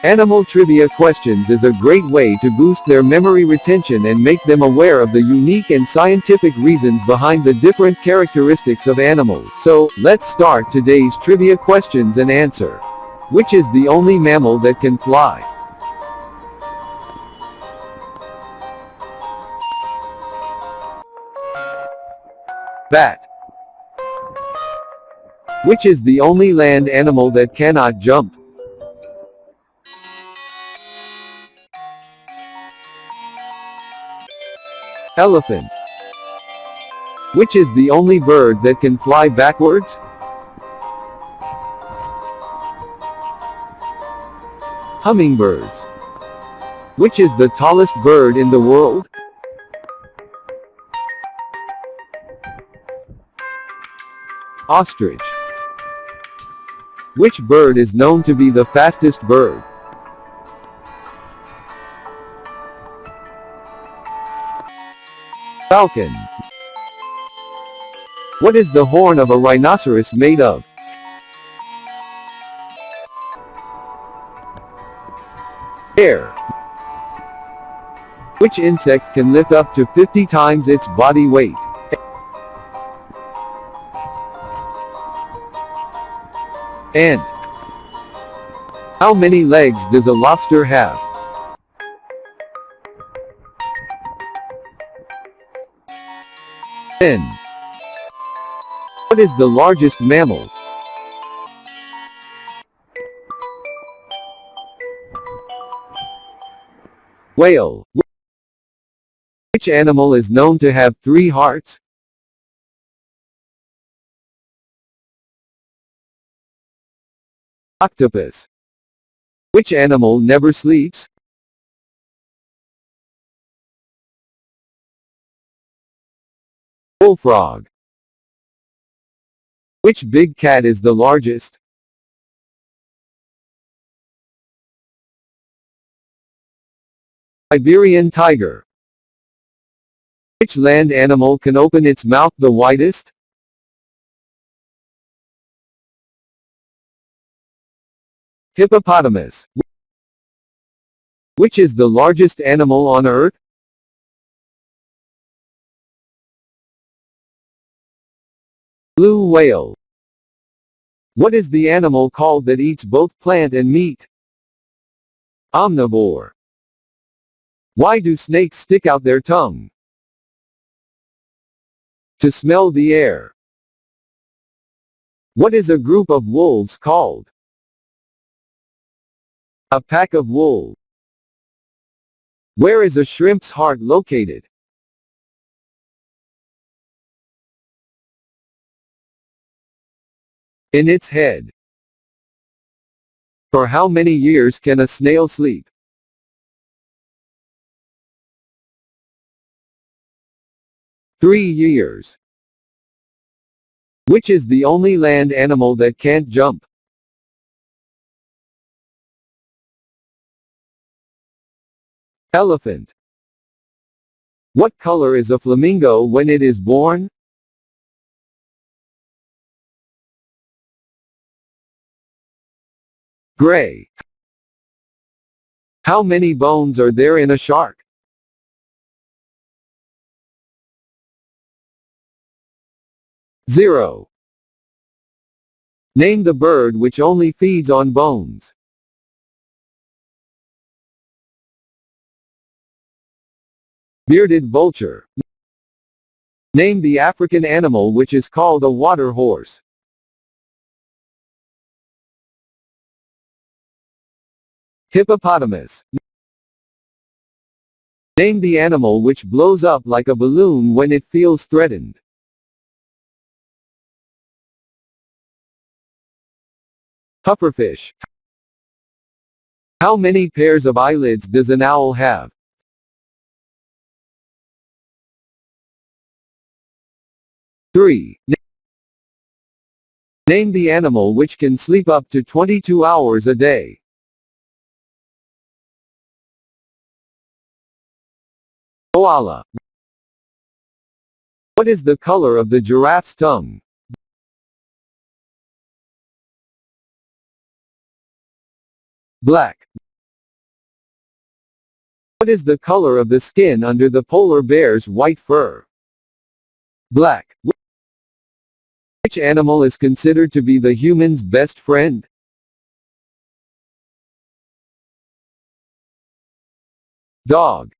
Animal trivia questions is a great way to boost their memory retention and make them aware of the unique and scientific reasons behind the different characteristics of animals. So, let's start today's trivia questions and answer. Which is the only mammal that can fly? Bat. Which is the only land animal that cannot jump? Elephant. Which is the only bird that can fly backwards? Hummingbirds. Which is the tallest bird in the world? Ostrich. Which bird is known to be the fastest bird? Falcon. What is the horn of a rhinoceros made of? Hair. Which insect can lift up to 50 times its body weight? Ant. How many legs does a lobster have? Ten. What is the largest mammal? Whale. Which animal is known to have 3 hearts? Octopus. Which animal never sleeps? Bullfrog. Which big cat is the largest? Iberian tiger. Which land animal can open its mouth the widest? Hippopotamus. Which is the largest animal on Earth? Blue whale. What is the animal called that eats both plant and meat? Omnivore. Why do snakes stick out their tongue? To smell the air. What is a group of wolves called? A pack of wolves. Where is a shrimp's heart located? In its head. For how many years can a snail sleep? 3 years. Which is the only land animal that can't jump? Elephant. What color is a flamingo when it is born? Gray. How many bones are there in a shark? 0. Name the bird which only feeds on bones. Bearded vulture. Name the African animal which is called a water horse. Hippopotamus. Name the animal which blows up like a balloon when it feels threatened. Pufferfish. How many pairs of eyelids does an owl have? 3. Name the animal which can sleep up to 22 hours a day. Koala. What is the color of the giraffe's tongue? Black. What is the color of the skin under the polar bear's white fur? Black. Which animal is considered to be the human's best friend? Dog.